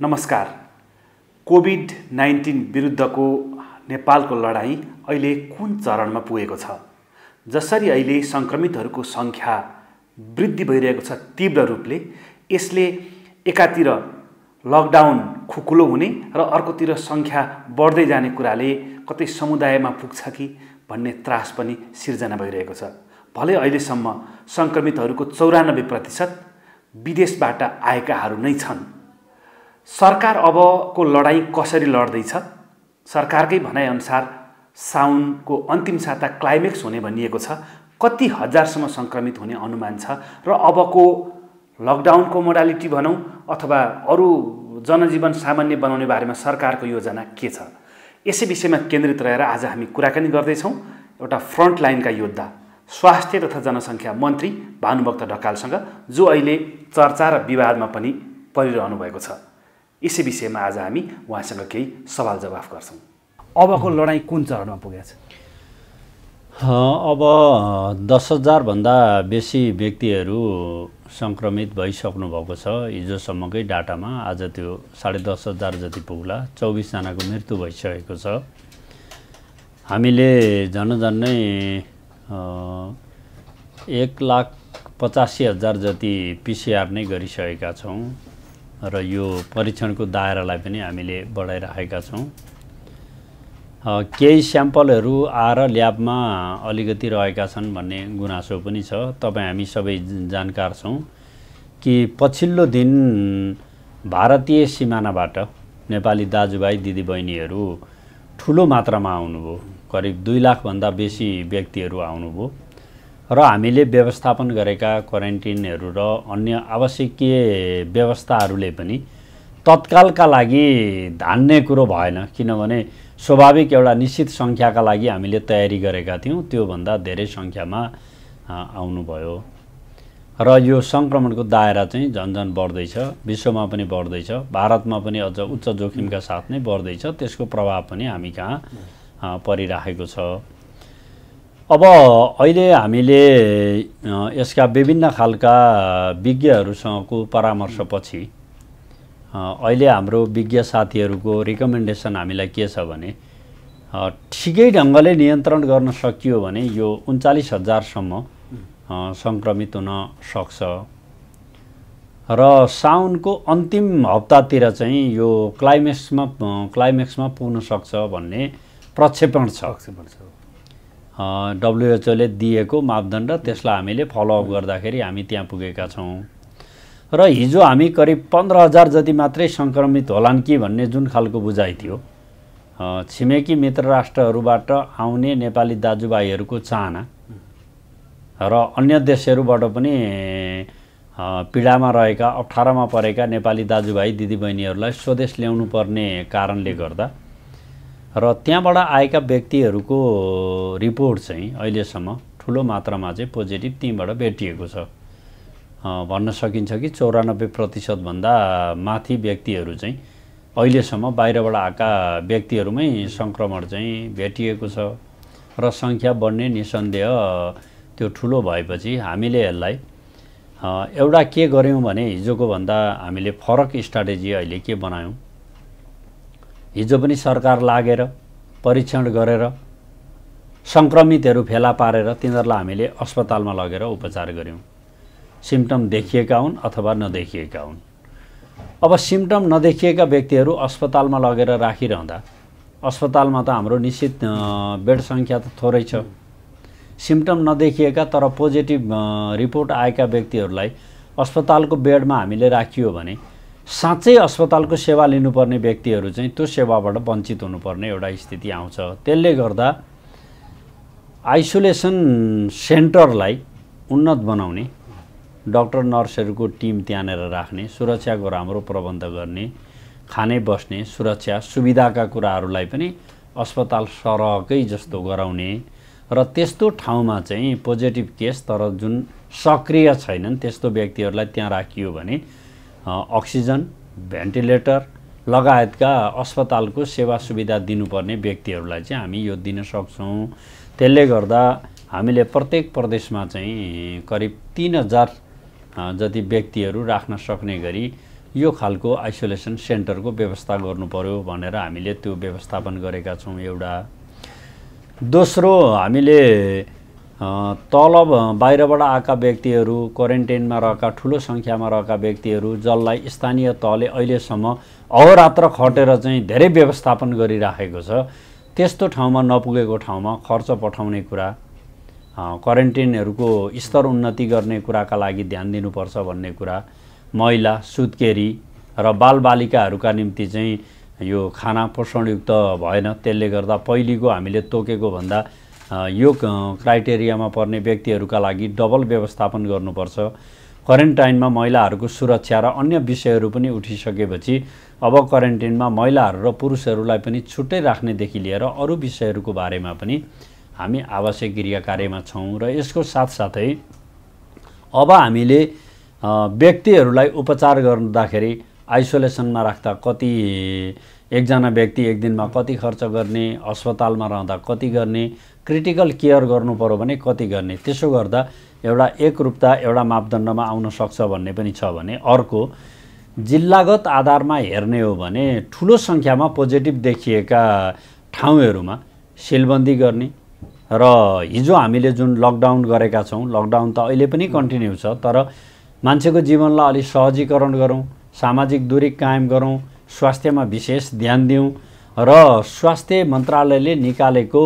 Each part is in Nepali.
नमस्कार। कोभिड-19 विरुद्धको नेपालको लडाईँ अहिले कुन चरणमा पुगेको छ? जसरी अहिले संक्रमितहरूको संख्या वृद्धि भइरहेको छ तीव्र रूपले, यसले एकातिर लकडाउन खुकुलो हुने र अर्कोतिर संख्या बढ्दै जाने कुराले कतै समुदायमा पुग्छ कि भन्ने त्रास पनि सिर्जना भइरहेको छ। भले अहिलेसम्म संक्रमितहरूको 94% विदेशबाट आएकाहरू नै छन्। सरकार अबको लडाईँ कसरी लड्दैछ? सरकारकै भनाइअनुसार साउनको अन्तिम साता क्लाइमेक्स हुने भनिएको छ। कति हजारसम्म संक्रमित हुने अनुमान छ र अबको लकडाउनको मोडालिटी भनौँ अथवा अरू जनजीवन सामान्य बनाउने बारेमा सरकारको योजना के छ? यसै विषयमा केन्द्रित रहेर आज हामी कुराकानी गर्दैछौँ एउटा फ्रन्ट लाइनका योद्धा, स्वास्थ्य तथा जनसङ्ख्या मन्त्री भानुभक्त ढकालसँग, जो अहिले चर्चा र विवादमा पनि परिरहनु भएको छ। यसै विषयमा आज हामी उहाँसँग केही सवाल जवाफ गर्छौँ। अबको लडाईँ कुन चरणमा पुगेछ? अब 10,000 भन्दा बेसी व्यक्तिहरू संक्रमित भइसक्नु भएको छ। हिजोसम्मकै डाटामा आज त्यो 10,500 जति पुग्ला। 24 जनाको मृत्यु भइसकेको छ। हामीले झन्नै 1,85,000 जति PCR नै गरिसकेका छौँ र यो परीक्षणको दायरालाई पनि हामीले बढाइराखेका छौँ। केही स्याम्पलहरू आएर ल्याबमा अलिकति रहेका छन् भन्ने गुनासो पनि छ। तपाईँ हामी सबै जानकार छौँ कि पछिल्लो दिन भारतीय सिमानाबाट नेपाली दाजुभाइ दिदीबहिनीहरू ठुलो मात्रामा आउनुभयो। करिब 2 लाख भन्दा बेसी व्यक्तिहरू आउनुभयो र हामीले व्यवस्थापन गरेका क्वारेन्टिनहरू र अन्य आवश्यकीय व्यवस्थाहरूले पनि तत्कालका लागि धान्ने कुरो भएन, किनभने स्वाभाविक एउटा निश्चित सङ्ख्याका लागि हामीले तयारी गरेका थियौँ। त्योभन्दा धेरै सङ्ख्यामा आउनुभयो र यो सङ्क्रमणको दायरा चाहिँ झन्झन बढ्दैछ। विश्वमा पनि बढ्दैछ, भारतमा पनि अझ उच्च जोखिमका साथ नै बढ्दैछ। त्यसको प्रभाव पनि हामी कहाँ परिराखेको छ। अब अहिले हामीले यसका विभिन्न खालका विज्ञहरूसँगको परामर्शपछि अहिले हाम्रो विज्ञ साथीहरूको रिकमेन्डेसन हामीलाई के छ भने, ठिकै ढङ्गले नियन्त्रण गर्न सकियो भने यो 39,000सम्म सङ्क्रमित हुन सक्छ र साउनको अन्तिम हप्तातिर चाहिँ यो क्लाइमेक्समा पुग्न सक्छ भन्ने प्रक्षेपण छ। WHO ले दिएको मापदण्ड, त्यसलाई हामीले फलोअप गर्दाखेरि हामी त्यहाँ पुगेका छौँ र हिजो हामी करिब 15,000 जति मात्रै सङ्क्रमित होलान् कि भन्ने जुन खालको बुझाइ थियो, छिमेकी मित्र राष्ट्रहरूबाट आउने नेपाली दाजुभाइहरूको चाहना र अन्य देशहरूबाट पनि पीडामा रहेका, अप्ठ्यारोमा परेका नेपाली दाजुभाइ दिदीबहिनीहरूलाई स्वदेश ल्याउनु पर्ने कारणले गर्दा र त्यहाँबाट आएका व्यक्तिहरूको रिपोर्ट चाहिँ अहिलेसम्म ठुलो मात्रामा चाहिँ पोजिटिभ त्यहीँबाट भेटिएको छ। भन्न सकिन्छ कि 94% भन्दा माथि व्यक्तिहरू चाहिँ अहिलेसम्म बाहिरबाट आएका व्यक्तिहरूमै सङ्क्रमण चाहिँ भेटिएको छ र सङ्ख्या बढ्ने निसन्देह त्यो ठुलो भएपछि हामीले यसलाई एउटा के गर्यौँ भने, हिजोको भन्दा हामीले फरक स्ट्राटेजी अहिले के बनायौँ। हिजो पनि सरकार लागेर परीक्षण गरेर सङ्क्रमितहरू फेला पारेर तिनीहरूलाई हामीले अस्पतालमा लगेर उपचार गऱ्यौँ। सिम्पटम देखिएका हुन् अथवा नदेखिएका हुन्। अब सिम्पटम नदेखिएका व्यक्तिहरू अस्पतालमा लगेर राखिरहँदा, अस्पतालमा त हाम्रो निश्चित बेड सङ्ख्या त थोरै छ। सिम्पटम नदेखिएका तर पोजिटिभ रिपोर्ट आएका व्यक्तिहरूलाई अस्पतालको बेडमा हामीले राखियो भने साँच्चै अस्पतालको सेवा लिनुपर्ने व्यक्तिहरू चाहिँ त्यो सेवाबाट वञ्चित हुनुपर्ने एउटा स्थिति आउँछ। त्यसले गर्दा आइसोलेसन सेन्टरलाई उन्नत बनाउने, डाक्टर नर्सहरूको टिम त्यहाँनिर राख्ने, सुरक्षाको राम्रो प्रबन्ध गर्ने, खाने बस्ने सुरक्षा सुविधाका कुराहरूलाई पनि अस्पताल सरहकै जस्तो गराउने र त्यस्तो ठाउँमा चाहिँ पोजिटिभ केस तर जुन सक्रिय छैनन् त्यस्तो व्यक्तिहरूलाई त्यहाँ राखियो भने अक्सिजन, भेन्टिलेटर लगायतका अस्पतालको सेवा सुविधा दिनुपर्ने व्यक्तिहरूलाई चाहिँ हामी यो दिन सक्छौँ। त्यसले गर्दा हामीले प्रत्येक प्रदेशमा चाहिँ करिब 3,000 जति व्यक्तिहरू राख्न सक्ने गरी यो खालको आइसोलेसन सेन्टरको व्यवस्था गर्नु पर्यो भनेर हामीले त्यो व्यवस्थापन गरेका छौँ एउटा। दोस्रो, हामीले तल बाहिरबाट आएका व्यक्तिहरू, क्वारेन्टाइनमा रहेका ठुलो सङ्ख्यामा रहेका व्यक्तिहरू जसलाई स्थानीय तहले अहिलेसम्म अहोरात्र खटेर चाहिँ धेरै व्यवस्थापन गरिराखेको छ, त्यस्तो ठाउँमा नपुगेको ठाउँमा खर्च पठाउने कुरा, क्वारेन्टाइनहरूको स्तर उन्नति गर्ने कुराका लागि ध्यान दिनुपर्छ भन्ने कुरा, महिला, सुत्केरी र बालबालिकाहरूका निम्ति चाहिँ यो खाना पोषणयुक्त भएन, त्यसले गर्दा पहिलेको हामीले तोकेको भन्दा यो क्राइटेरियामा पर्ने व्यक्तिहरूका लागि डबल व्यवस्थापन गर्नुपर्छ। क्वारेन्टाइनमा महिलाहरूको सुरक्षा र अन्य विषयहरू पनि उठिसकेपछि अब क्वारेन्टाइनमा महिलाहरू र पुरुषहरूलाई पनि छुट्टै राख्नेदेखि लिएर अरू विषयहरूको बारेमा पनि हामी आवश्यक क्रियाकार्यमा छौँ। र यसको साथसाथै अब हामीले व्यक्तिहरूलाई उपचार गर्दाखेरि आइसोलेसनमा राख्दा कति, एकजना व्यक्ति एक दिनमा कति खर्च गर्ने, अस्पतालमा रहँदा कति गर्ने, क्रिटिकल केयर गर्नु पर्यो भने कति गर्ने, त्यसो गर्दा एउटा एकरूपता एउटा मापदण्डमा आउन सक्छ भन्ने पनि छ भने, अर्को जिल्लागत आधारमा हेर्ने हो भने ठुलो सङ्ख्यामा पोजिटिभ देखिएका ठाउँहरूमा सिलबन्दी गर्ने र हिजो हामीले जुन लकडाउन गरेका छौँ, लकडाउन त अहिले पनि कन्टिन्यू छ, तर मान्छेको जीवनलाई अलिक सहजीकरण गरौँ, सामाजिक दूरी कायम गरौँ, स्वास्थ्यमा विशेष ध्यान दिउँ र स्वास्थ्य मन्त्रालयले निकालेको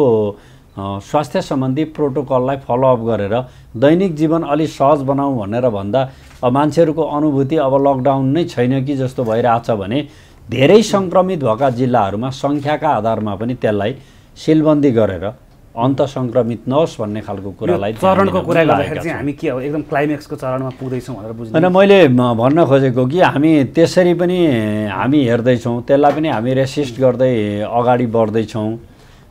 स्वास्थ्य सम्बन्धी प्रोटोकललाई फलोअप गरेर दैनिक जीवन अलि सहज बनाऊँ भनेर भन्दा अब मान्छेहरूको अनुभूति अब लकडाउन नै छैन कि जस्तो भइरहेछ भने धेरै सङ्क्रमित भएका जिल्लाहरूमा सङ्ख्याका आधारमा पनि त्यसलाई सिलबन्दी गरेर अन्त सङ्क्रमित नहोस् भन्ने खालको कुरालाई चरणको कुरा गर्दाखेरि चाहिँ हामी के हो एकदम क्लाइमेक्सको चरणमा पुग्दैछौँ भनेर बुझ्नु। होइन, मैले भन्न खोजेको कि हामी त्यसरी पनि हामी हेर्दैछौँ, त्यसलाई पनि हामी रेसिस्ट गर्दै अगाडि बढ्दैछौँ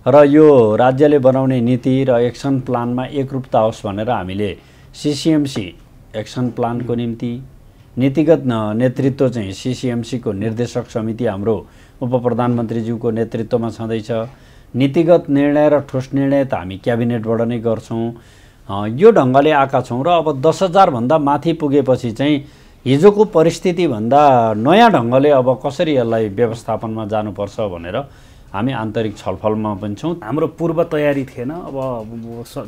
र यो राज्यले बनाउने नीति र एक्सन प्लानमा एकरूपता होस् भनेर हामीले सिसिएमसी एक्सन प्लानको निम्ति नीतिगत नेतृत्व चाहिँ सिसिएमसीको निर्देशक समिति हाम्रो उपप्रधानमन्त्रीज्यूको नेतृत्वमा छँदैछ। नीतिगत निर्णय र ठोस निर्णय त हामी क्याबिनेटबाट नै गर्छौँ। यो ढङ्गले आएका छौँ र अब 10,000 भन्दा माथि पुगेपछि चाहिँ हिजोको परिस्थितिभन्दा नयाँ ढङ्गले अब कसरी यसलाई व्यवस्थापनमा जानुपर्छ भनेर हामी आन्तरिक छलफलमा पनि छौँ। हाम्रो पूर्व तयारी थिएन, अब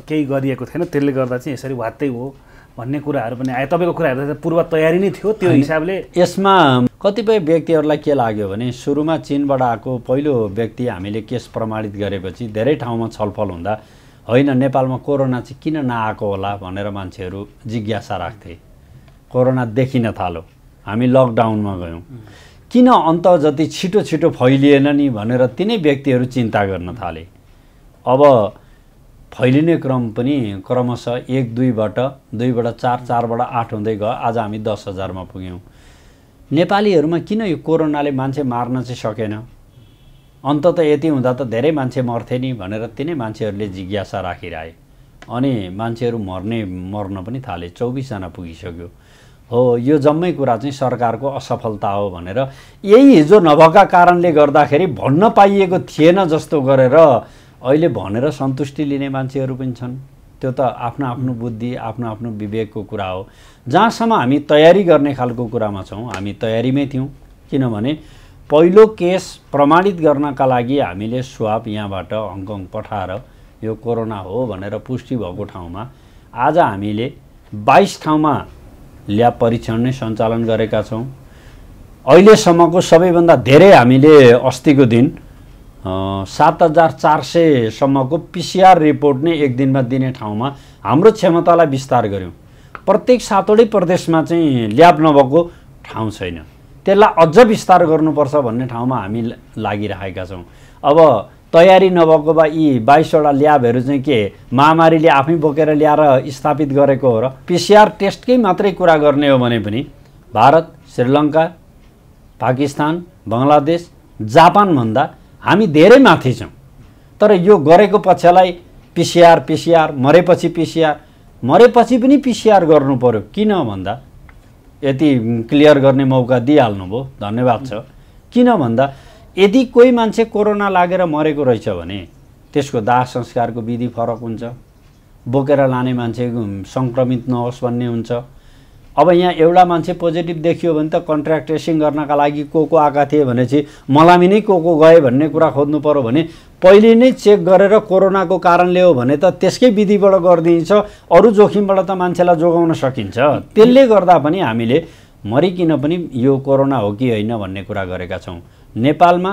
केही गरिएको थिएन, त्यसले गर्दा चाहिँ यसरी वात्तै हो भन्ने कुराहरू पनि आयो। तपाईँको कुरा हेर्दा पूर्व तयारी नै थियो, त्यो हिसाबले यसमा कतिपय व्यक्तिहरूलाई के लाग्यो भने सुरुमा चीनबाट आएको पहिलो व्यक्ति हामीले केस प्रमाणित गरेपछि धेरै ठाउँमा छलफल हुँदा होइन नेपालमा कोरोना चाहिँ किन नआएको होला भनेर मान्छेहरू जिज्ञासा राख्थे। कोरोना देखिन थाल्यो, हामी लकडाउनमा गयौँ, किन अन्त जति छिटो छिटो फैलिएन नि भनेर तिनै व्यक्तिहरू चिन्ता गर्न थाले। अब फैलिने क्रम पनि क्रमशः 1-2बाट 2बाट 4, 4बाट 8 हुँदै गयो। आज हामी 10,000मा पुग्यौँ। नेपालीहरूमा किन यो कोरोनाले मान्छे मार्न चाहिँ सकेन, अन्तत यति हुँदा त धेरै मान्छे मर्थे नि भनेर तिनै मान्छेहरूले जिज्ञासा राखिरहे। अनि मान्छेहरू मर्न पनि थाले, 24 जना पुगिसक्यो। हो, यो जम्मै कुरा चाहिँ सरकारको असफलता हो भनेर यही हिजो नभएका कारणले गर्दाखेरि भन्न पाइएको थिएन जस्तो गरेर अहिले भनेर सन्तुष्टि लिने मान्छेहरू पनि छन्। त्यो त आफ्नो आफ्नो बुद्धि, आफ्नो आफ्नो विवेकको कुरा हो। जहाँसम्म हामी तयारी गर्ने खालको कुरामा छौँ, हामी तयारीमै थियौँ। किनभने पहिलो केस प्रमाणित गर्नका लागि हामीले स्वाब यहाँबाट हङकङ पठाएर यो कोरोना हो भनेर पुष्टि भएको ठाउँमा आज हामीले 22 ठाउँमा ल्याब परीक्षण नै सञ्चालन गरेका छौँ। अहिलेसम्मको सबैभन्दा धेरै हामीले अस्तिको दिन 7,400 सम्मको पिसिआर रिपोर्ट नै एक दिनमा दिने ठाउँमा हाम्रो क्षमतालाई विस्तार गऱ्यौँ। प्रत्येक 7वटै प्रदेशमा चाहिँ ल्याब नभएको ठाउँ छैन, त्यसलाई अझ विस्तार गर्नुपर्छ भन्ने ठाउँमा हामी लागिरहेका छौँ। अब तयारी नभएको भए यी 22वटा ल्याबहरू चाहिँ के महामारीले आफै बोकेर ल्याएर स्थापित गरेको हो र? पिसिआर टेस्टकै मात्रै कुरा गर्ने हो भने पनि भारत, श्रीलङ्का, पाकिस्तान, बङ्गलादेश, जापानभन्दा हामी धेरै माथि छौँ। तर यो गरेको पक्षलाई पिसिआर मरेपछि पिसिआर, मरेपछि पनि पिसिआर गर्नु पर्यो। किन भन्दा यति क्लियर गर्ने मौका दिइहाल्नुभयो, धन्यवाद छ। किन भन्दा यदि कोही मान्छे कोरोना लागेर मरेको रहेछ भने त्यसको दाह संस्कारको विधि फरक हुन्छ, बोकेर लाने मान्छे सङ्क्रमित नहोस् भन्ने हुन्छ। अब यहाँ एउटा मान्छे पोजिटिभ देखियो भने त कन्ट्र्याक्ट ट्रेसिङ गर्नका लागि को आएका थिए भनेपछि मलामी नै को गए भन्ने कुरा खोज्नु पर्यो भने पहिले नै चेक गरेर कोरोनाको कारणले हो भने त त्यसकै विधिबाट गरिदिन्छ, अरू जोखिमबाट त मान्छेलाई जोगाउन सकिन्छ। त्यसले गर्दा पनि हामीले मरिकिन पनि यो कोरोना हो कि होइन भन्ने कुरा गरेका छौँ। नेपालमा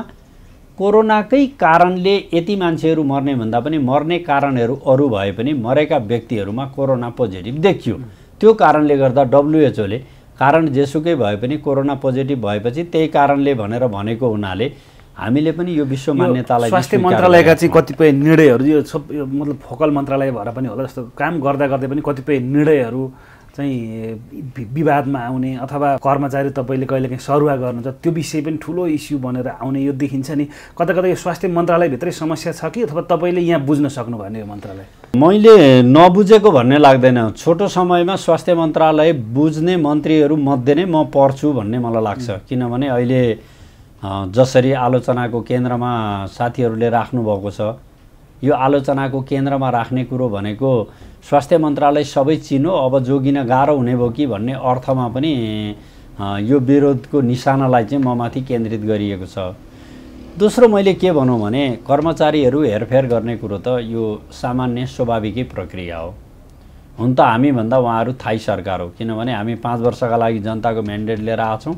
कोरोनाकै कारणले यति मान्छेहरू मर्ने भन्दा पनि मर्ने कारणहरू अरू भए पनि मरेका व्यक्तिहरूमा कोरोना पोजिटिभ देखियो। त्यो कारणले गर्दा WHO ले कारण जेसुकै भए पनि कोरोना पोजिटिभ भएपछि त्यही कारणले भनेर भनेको हुनाले हामीले पनि यो विश्व मान्यतालाई स्वास्थ्य मन्त्रालयका चाहिँ कतिपय निर्णयहरू यो सब मतलब फोकल मन्त्रालय भएर पनि होला जस्तो काम गर्दा गर्दै पनि कतिपय निर्णयहरू चाहिँ विवादमा आउने अथवा कर्मचारी तपाईँले कहिलेकाहीँ सरुवा गर्नुहुन्छ त्यो विषय पनि ठुलो इस्यु बनेर आउने यो देखिन्छ नि। कता कता यो स्वास्थ्य मन्त्रालयभित्रै समस्या छ कि अथवा तपाईँले यहाँ बुझ्न सक्नुभयो यो मन्त्रालय? मैले नबुझेको भन्ने लाग्दैन। छोटो समयमा स्वास्थ्य मन्त्रालय बुझ्ने मन्त्रीहरू मध्ये नै म पर्छु भन्ने मलाई लाग्छ। किनभने अहिले जसरी आलोचनाको केन्द्रमा साथीहरूले राख्नुभएको छ, यो आलोचनाको केन्द्रमा राख्ने कुरो भनेको स्वास्थ्य मन्त्रालय सबै चिनो अब जोगिन गाह्रो हुने भयो कि भन्ने अर्थमा पनि यो विरोधको निशानालाई चाहिँ ममाथि केन्द्रित गरिएको छ। दोस्रो मैले के भनौँ भने कर्मचारीहरू हेरफेर गर्ने कुरो त यो सामान्य स्वाभाविकै प्रक्रिया हो। हुन त हामीभन्दा उहाँहरू थाई सरकार हो, किनभने हामी 5 वर्षका लागि जनताको म्यान्डेट लिएर आछौँ।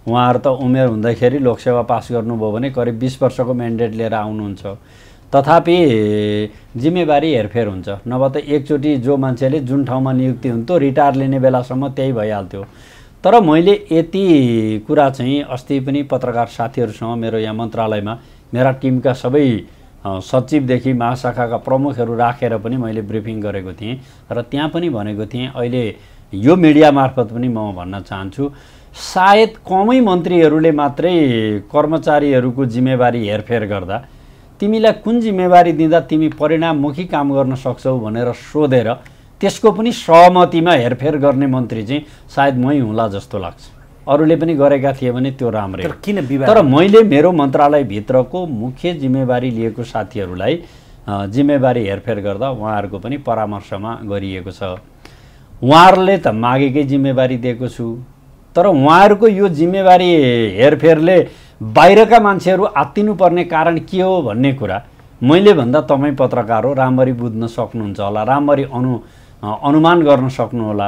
उहाँहरू त उमेर हुँदाखेरि लोकसेवा पास गर्नुभयो भने करिब 20 वर्षको म्यान्डेट लिएर आउनुहुन्छ। तथापि जिम्मेवारी हेरफेर हुन्छ। नभए त एकचोटि जो मान्छेले जुन ठाउँमा नियुक्ति हुन्थ्यो रिटायर लिने बेलासम्म त्यही भइहाल्थ्यो। तर मैले यति कुरा चाहिँ अस्ति पनि पत्रकार साथीहरूसँग मेरो यहाँ मन्त्रालयमा मेरा टिमका सबै सचिवदेखि महाशाखाका प्रमुखहरू राखेर पनि मैले ब्रिफिङ गरेको थिएँ र त्यहाँ पनि भनेको थिएँ, अहिले यो मिडिया मार्फत पनि म भन्न चाहन्छु, सायद कमै मन्त्रीहरूले मात्रै कर्मचारीहरूको जिम्मेवारी हेरफेर गर्दा तिमीलाई कुन जिम्मेवारी दिँदा तिमी परिणाममुखी काम गर्न सक्छौ भनेर सोधेर त्यसको पनि सहमतिमा हेरफेर गर्ने मन्त्री चाहिँ सायद मै हुँला जस्तो लाग्छ। अरूले पनि गरेका थिए भने त्यो राम्रै। तर मैले मेरो मन्त्रालयभित्रको मुख्य जिम्मेवारी लिएको साथीहरूलाई जिम्मेवारी हेरफेर गर्दा उहाँहरूको पनि परामर्शमा गरिएको छ। उहाँहरूले त मागेकै जिम्मेवारी दिएको छु, तर उहाँहरूको यो जिम्मेवारी हेरफेरले बाहिरका मान्छेहरू आत्तिनुपर्ने कारण के हो भन्ने कुरा मैले भन्दा तपाईँ पत्रकार हो, राम्ररी बुझ्न सक्नुहुन्छ होला, राम्ररी अनुमान गर्न सक्नुहोला।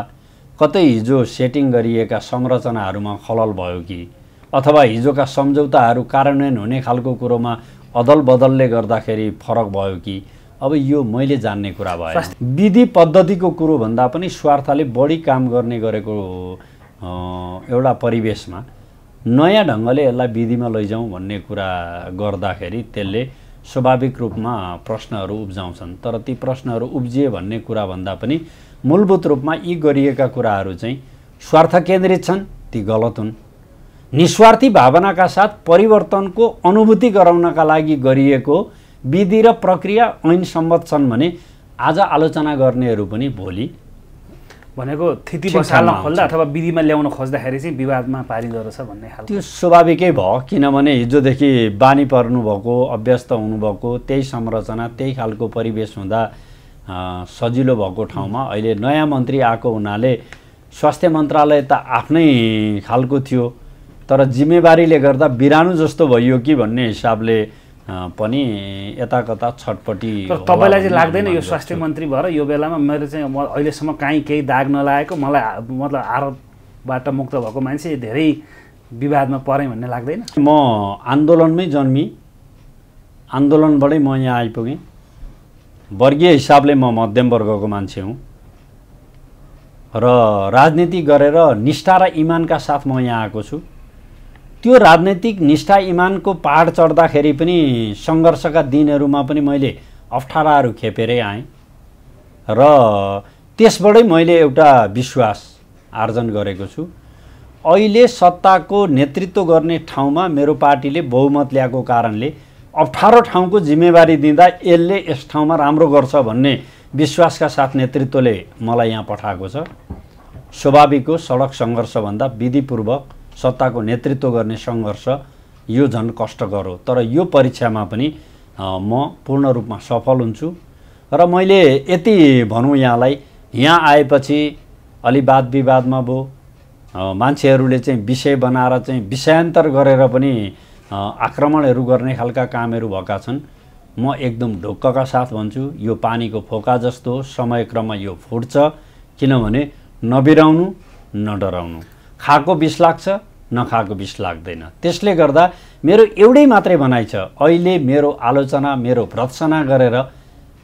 कतै हिजो सेटिङ गरिएका संरचनाहरूमा खलल भयो कि अथवा हिजोका सम्झौताहरू कार्यान्वयन हुने खालको कुरोमा अदल बदलले गर्दाखेरि फरक भयो कि, अब यो मैले जान्ने कुरा भयो। विधि पद्धतिको कुरो भन्दा पनि स्वार्थले बढी काम गर्ने गरेको एउटा परिवेशमा नयाँ ढङ्गले यसलाई विधिमा लैजाउँ भन्ने कुरा गर्दाखेरि त्यसले स्वाभाविक रूपमा प्रश्नहरू उब्जाउँछन्। तर ती प्रश्नहरू उब्जिए भन्ने कुरा भन्दा पनि मूलभूत रूपमा यी गरिएका कुराहरू चाहिँ स्वार्थ केन्द्रित छन्, ती गलत हुन्। निस्वार्थी भावनाका साथ परिवर्तनको अनुभूति गराउनका लागि गरिएको विधि र प्रक्रिया ऐन सम्मत छन् भने आज आलोचना गर्नेहरू पनि भोलि भनेको थिति बसाल्न खोज्दा अथवा विधिमा ल्याउन खोज्दाखेरि चाहिँ विवादमा पारिँदो रहेछ भन्ने खालको त्यो स्वाभाविकै भयो। किनभने हिजोदेखि बानी पर्नुभएको, अभ्यस्त हुनुभएको, त्यही संरचना त्यही खालको परिवेश हुँदा सजिलो भएको ठाउँमा अहिले नयाँ मन्त्री आएको हुनाले स्वास्थ्य मन्त्रालय त आफ्नै खालको थियो, तर जिम्मेवारीले गर्दा बिरानो जस्तो भइयो कि भन्ने हिसाबले पनि यता कता छटपटी। तपाईँलाई चाहिँ लाग्दैन यो स्वास्थ्य मन्त्री भएर यो बेलामा मेरो चाहिँ म अहिलेसम्म काहीँ केही दाग नलागेको, मलाई मतलब आरोपबाट मुक्त भएको मान्छे धेरै विवादमा परेँ भन्ने लाग्दैन? म आन्दोलनमै जन्मी, आन्दोलनबाटै म यहाँ आइपुगेँ। वर्गीय हिसाबले म मध्यम वर्गको मान्छे हुँ र राजनीति गरेर निष्ठा र इमानका साथ म यहाँ आएको छु। त्यो राजनैतिक निष्ठा इमानको पहाड चढ्दाखेरि पनि सङ्घर्षका दिनहरूमा पनि मैले अप्ठ्याराहरू खेपेरै आएँ र त्यसबाटै मैले एउटा विश्वास आर्जन गरेको छु। अहिले सत्ताको नेतृत्व गर्ने ठाउँमा मेरो पार्टीले बहुमत ल्याएको कारणले अप्ठ्यारो ठाउँको जिम्मेवारी दिँदा यसले यस ठाउँमा राम्रो गर्छ भन्ने विश्वासका साथ नेतृत्वले मलाई यहाँ पठाएको छ। स्वाभाविक हो, सडक सङ्घर्षभन्दा विधिपूर्वक सत्ताको नेतृत्व गर्ने सङ्घर्ष यो झन् कष्टकर हो। तर यो परीक्षामा पनि म पूर्ण रूपमा सफल हुन्छु र मैले यति भनौँ यहाँलाई, यहाँ आएपछि अलि वाद विवादमा भयो, मान्छेहरूले चाहिँ विषय बनाएर चाहिँ विषयान्तर गरेर पनि आक्रमणहरू गर्ने खालका कामहरू भएका छन्। म एकदम ढुक्कका साथ भन्छु, यो पानीको फोका जस्तो हो, समयक्रममा यो फुट्छ। किनभने नबिराउनु नडराउनु, खाएको विष लाग्छ नखाएको विष लाग्दैन। त्यसले गर्दा मेरो एउटै मात्रै भनाइ छ, अहिले मेरो आलोचना मेरो भर्त्सना गरेर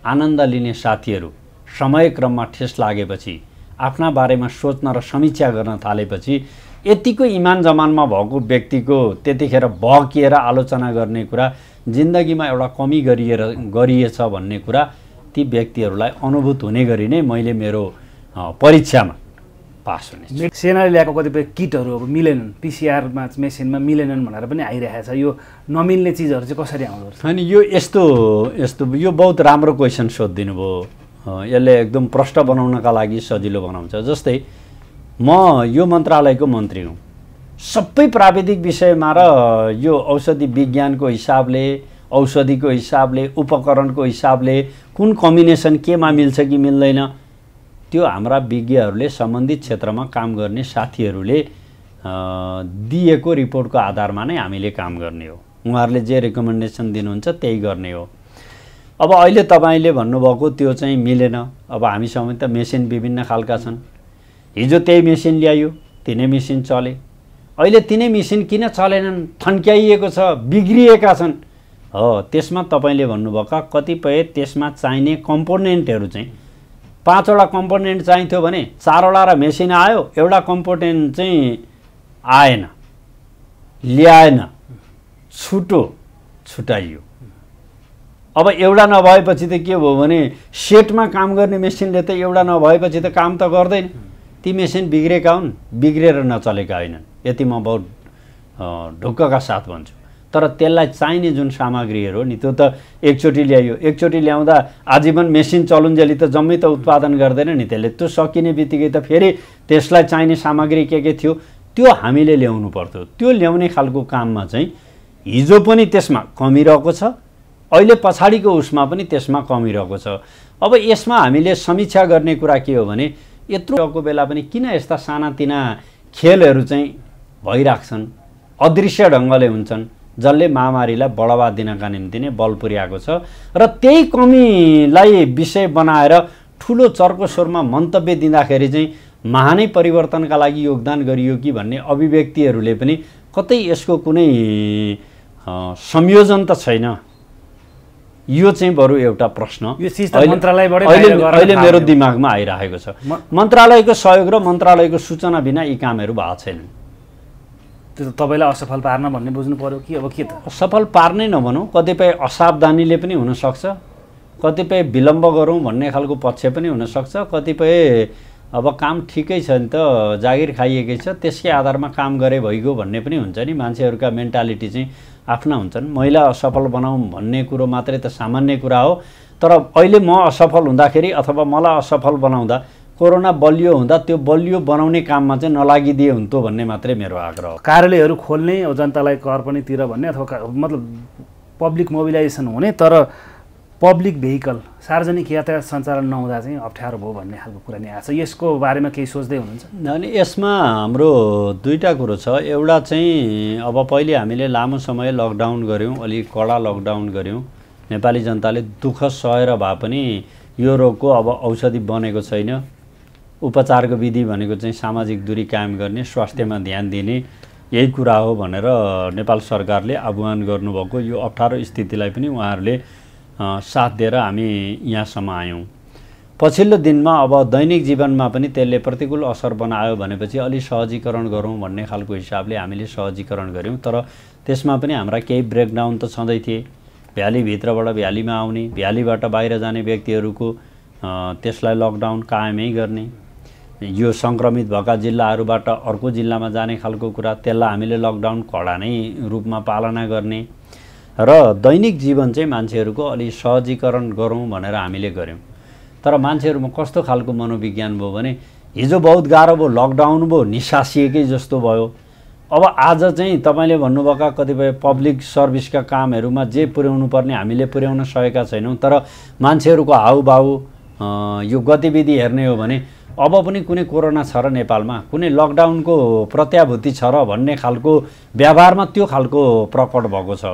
आनन्द लिने साथीहरू समयक्रममा ठेस लागेपछि आफ्ना बारेमा सोच्न र समीक्षा गर्न थालेपछि यतिको इमान जमानमा भएको व्यक्तिको त्यतिखेर बहकिएर आलोचना गर्ने कुरा जिन्दगीमा एउटा कमी गरिएछ भन्ने कुरा ती व्यक्तिहरूलाई अनुभूत हुने गरी नै मैले मेरो परीक्षामा पास हुने। सेनाले ल्याएको कतिपय किटहरू अब मिलेनन्, पिसिआरमा मेसिनमा मिलेनन् भनेर पनि आइरहेको छ। यो नमिल्ने चिजहरू चाहिँ कसरी आउँदो रहेछ? अनि यो यस्तो यो बहुत राम्रो क्वेसन सोधिदिनु भयो। यसले एकदम प्रश्न बनाउनका लागि सजिलो बनाउँछ। जस्तै म यो मन्त्रालयको मन्त्री हुँ, सबै प्राविधिक विषयमा र यो औषधि विज्ञानको हिसाबले, औषधिको हिसाबले, उपकरणको हिसाबले कुन कम्बिनेसन केमा मिल्छ कि मिल्दैन त्यो हाम्रा विज्ञहरूले सम्बन्धित क्षेत्रमा काम गर्ने साथीहरूले दिएको रिपोर्टको आधारमा नै हामीले काम गर्ने हो। उहाँहरूले जे रेकमेन्डेसन दिनुहुन्छ त्यही गर्ने हो। अब अहिले तपाईँले भन्नुभएको त्यो चाहिँ मिलेन। अब हामीसँग त मेसिन विभिन्न खालका छन्। हिजो त्यही मेसिन ल्यायो, तिनै मेसिन चले। अहिले तिनै मेसिन किन चलेनन्? थन्क्याइएको छ, बिग्रिएका छन्। हो, त्यसमा तपाईँले भन्नुभएका कतिपय त्यसमा चाहिने कम्पोनेन्टहरू चाहिँ 5 वटा कम्पोनेन्ट चाहिन्थ्यो भने 4 वटा र मेसिन आयो, एउटा कम्पोनेन्ट चाहिँ आएन, ल्याएन, छुटाइयो। अब एउटा नभएपछि त के भयो भने सेटमा काम गर्ने मेसिनले त एउटा नभएपछि त काम त गर्दैन। ती मेसिन बिग्रेका हुन्, बिग्रेर नचलेका होइनन्। यति म बहुत ढुक्कका साथ भन्छु। तर त्यसलाई चाहिने जुन सामग्रीहरू नि त्यो त एकचोटि ल्यायो, एकचोटि ल्याउँदा आजीवन मेसिन चलुन्जेली त जम्मै त उत्पादन गर्दैन नि त्यसले। त्यो सकिने बित्तिकै त फेरि त्यसलाई चाहिने सामग्री के थियो त्यो हामीले ल्याउनु पर्थ्यो। त्यो ल्याउने खालको काममा चाहिँ हिजो पनि त्यसमा कमी रहेको छ, अहिले पछाडिको उसमा पनि त्यसमा कमी रहेको छ। अब यसमा हामीले समीक्षा गर्ने कुरा के हो भने यत्रोको बेला पनि किन यस्ता सानातिना खेलहरू चाहिँ भइराख्छन्, अदृश्य ढङ्गले हुन्छन्, जसले महामारीलाई बढावा दिनका निम्ति नै बल पुर्याएको छ। र त्यही कमीलाई विषय बनाएर ठुलो चर्को स्वरमा मन्तव्य दिँदाखेरि चाहिँ महानै परिवर्तनका लागि योगदान गरियो कि भन्ने अभिव्यक्तिहरूले पनि कतै यसको कुनै संयोजन त छैन। यो चाहिँ बरु एउटा प्रश्न यो चिज त मन्त्रालयबाटै अहिले मेरो दिमागमा आइरहेको छ। मन्त्रालयको सहयोग र मन्त्रालयको सूचना बिना यी कामहरू भएको छैनन्। त्यो त तपाईँलाई असफल पार्न भन्ने बुझ्नु पर्यो कि अब के त? सफल पार्नै नभनौँ, कतिपय असावधानीले पनि हुनसक्छ, कतिपय विलम्ब गरौँ भन्ने खालको पक्ष पनि हुनसक्छ, कतिपय अब काम ठिकै छ नि त, जागिर खाइएकै छ, त्यसकै आधारमा काम गरे भइगयो भन्ने पनि हुन्छ नि। मान्छेहरूका मेन्टालिटी चाहिँ आफ्ना हुन्छन्। महिला असफल बनाऊँ भन्ने कुरो मात्रै त सामान्य कुरा हो। तर अहिले म असफल हुँदाखेरि अथवा मलाई असफल बनाउँदा कोरोना बलियो हुँदा त्यो बलियो बनाउने काममा चाहिँ नलागिदिए हुन्थ्यो भन्ने मात्रै मेरो आग्रह हो। कार्यालयहरू खोल्ने, जनतालाई कर पनि तिर भन्ने, अथवा मतलब पब्लिक मोबिलाइजेसन हुने, तर पब्लिक भेहिकल सार्वजनिक यातायात सञ्चालन नहुँदा चाहिँ अप्ठ्यारो भयो भन्ने खालको कुरा नि आएको छ। यसको बारेमा केही सोच्दै हुनुहुन्छ? अनि यसमा हाम्रो दुईटा कुरो छ। एउटा चाहिँ अब पहिले हामीले लामो समय लकडाउन गऱ्यौँ, अलिक कडा लकडाउन गऱ्यौँ। नेपाली जनताले दुःख सहेर भए पनि यो रोगको अब औषधि बनेको छैन। उपचारको विधि भनेको चाहिँ सामाजिक दूरी कायम गर्ने, स्वास्थ्यमा ध्यान दिने, यही कुरा हो भनेर नेपाल सरकारले आह्वान गर्नुभएको यो अप्ठ्यारो स्थितिलाई पनि उहाँहरूले साथ दिएर हामी यहाँसम्म आयौँ। पछिल्लो दिनमा अब दैनिक जीवनमा पनि त्यसले प्रतिकूल असर बनायो भनेपछि अलि सहजीकरण गरौँ भन्ने खालको हिसाबले हामीले सहजीकरण गऱ्यौँ। तर त्यसमा पनि हाम्रा केही ब्रेकडाउन त छँदै थिए। भ्यालीभित्रबाट भ्यालीमा आउने, भ्यालीबाट बाहिर जाने व्यक्तिहरूको त्यसलाई लकडाउन कायमै गर्ने, यो सङ्क्रमित भएका जिल्लाहरूबाट अर्को जिल्लामा जाने खालको कुरा, त्यसलाई हामीले लकडाउन कडा नै रूपमा पालना गर्ने र दैनिक जीवन चाहिँ मान्छेहरूको अलि सहजीकरण गरौँ भनेर हामीले गऱ्यौँ। तर मान्छेहरूमा कस्तो खालको मनोविज्ञान भयो भने हिजो बहुत गाह्रो भयो, लकडाउन भयो, निसासिएकै जस्तो भयो। अब आज चाहिँ तपाईँले भन्नुभएका कतिपय पब्लिक सर्भिसका कामहरूमा जे पुर्याउनु पर्ने हामीले पुर्याउन सकेका छैनौँ। तर मान्छेहरूको हाउभाउ, यो गतिविधि हेर्ने हो भने अब पनि कुनै कोरोना छ र नेपालमा, कुनै लकडाउनको प्रत्याभूति छ र भन्ने खालको व्यवहारमा त्यो खालको प्रकट भएको छ।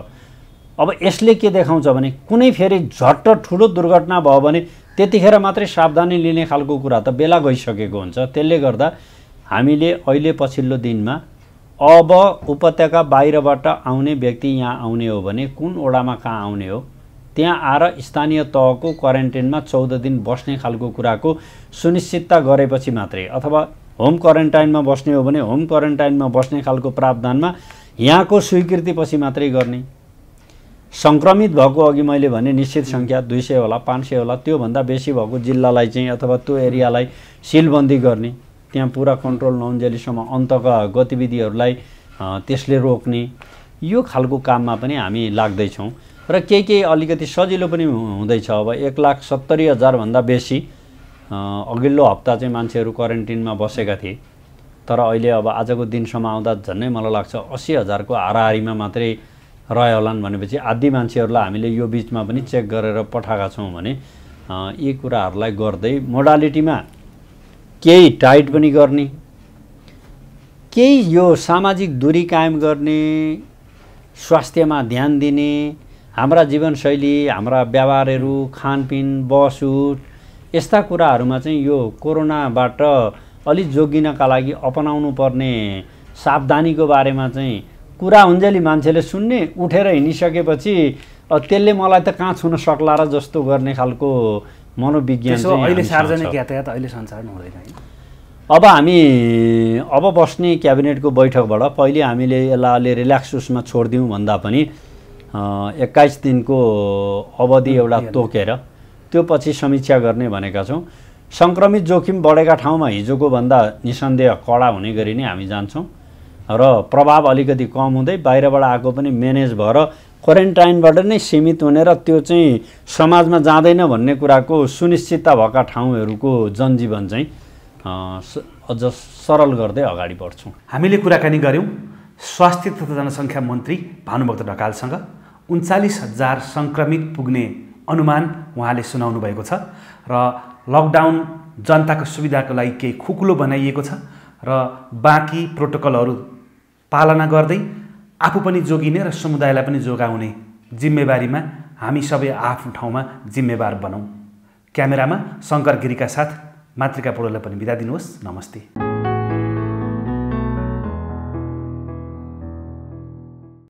अब यसले के देखाउँछ भने कुनै फेरि झट्ट ठुलो दुर्घटना भयो भने त्यतिखेर मात्रै सावधानी लिने खालको कुरा त बेला गइसकेको हुन्छ। त्यसले गर्दा हामीले अहिले पछिल्लो दिनमा अब उपत्यका बाहिरबाट आउने व्यक्ति यहाँ आउने हो भने कुन ओडामा कहाँ आउने हो, त्यहाँ आएर स्थानीय तहको क्वारेन्टाइनमा 14 दिन बस्ने खालको कुराको सुनिश्चितता गरेपछि मात्रै, अथवा होम क्वारेन्टाइनमा बस्ने हो भने होम क्वारेन्टाइनमा बस्ने खालको प्रावधानमा यहाँको स्वीकृतिपछि मात्रै गर्ने। सङ्क्रमित भएको अघि मैले भने निश्चित सङ्ख्या 200 होला 500 होला, त्योभन्दा बेसी भएको जिल्लालाई चाहिँ अथवा त्यो एरियालाई सिलबन्दी गर्ने, त्यहाँ पुरा कन्ट्रोल नहुन्जेलीसम्म अन्तका गतिविधिहरूलाई त्यसले रोक्ने, यो खालको काममा पनि हामी लाग्दैछौँ। र केही अलिकति सजिलो पनि हुँदैछ। अब 1,70,000 भन्दा बेसी अघिल्लो हप्ता चाहिँ मान्छेहरू क्वारेन्टिनमा बसेका थिए, तर अहिले अब आजको दिनसम्म आउँदा झन्नै मलाई लाग्छ 80,000 को हाराहारीमा मात्रै रह्यो होलान्। भनेपछि आधी मान्छेहरूलाई हामीले यो बिचमा पनि चेक गरेर पठाएका छौँ भने यी कुराहरूलाई गर्दै मोडालिटीमा केही टाइट पनि गर्ने, केही यो सामाजिक दूरी कायम गर्ने, स्वास्थ्यमा ध्यान दिने, हाम्रा जीवनशैली, हाम्रा व्यवहारहरू, खानपिन, बसउठ, यस्ता कुराहरूमा चाहिँ यो कोरोनाबाट अलि जोगिनका लागि अपनाउनु पर्ने सावधानीको बारेमा चाहिँ कुरा हुन्जेली मान्छेले सुन्ने, उठेर हिँडिसकेपछि त्यसले मलाई त कहाँ छुन सक्ला र जस्तो गर्ने खालको मनोविज्ञान चाहिँ अहिले सार्वजनिक यातायात अहिले सञ्चालन हुँदैन। अब हामी अब बस्ने क्याबिनेटको बैठकबाट पहिले हामीले यसलाई अलि रिल्याक्स उसमा छोडिदिउँ भन्दा पनि 21 दिनको अवधि एउटा तोकेर त्यो पछि समीक्षा गर्ने भनेका छौँ। सङ्क्रमित जोखिम बढेका ठाउँमा हिजोको भन्दा निसन्देह कडा हुने गरी नै हामी जान्छौँ र प्रभाव अलिकति कम हुँदै बाहिरबाट आएको पनि म्यानेज भएर क्वारेन्टाइनबाट नै सीमित हुने र त्यो चाहिँ समाजमा जाँदैन भन्ने कुराको सुनिश्चितता भएका ठाउँहरूको जनजीवन चाहिँ अझ सरल गर्दै अगाडि बढ्छौँ। हामीले कुराकानी गऱ्यौँ स्वास्थ्य तथा जनसङ्ख्या मन्त्री भानुभक्त ढकालसँग। 39,000 सङ्क्रमित पुग्ने अनुमान उहाँले सुनाउनु भएको छ र लकडाउन जनताको सुविधाको लागि केही खुकुलो बनाइएको छ र बाँकी प्रोटोकलहरू पालना गर्दै आफू पनि जोगिने र समुदायलाई पनि जोगाउने जिम्मेवारीमा हामी सबै आफ्नो ठाउँमा जिम्मेवार बनौँ। क्यामेरामा शङ्कर गिरीका साथ मातृका पौडेललाई पनि बिदा दिनुहोस्। नमस्ते।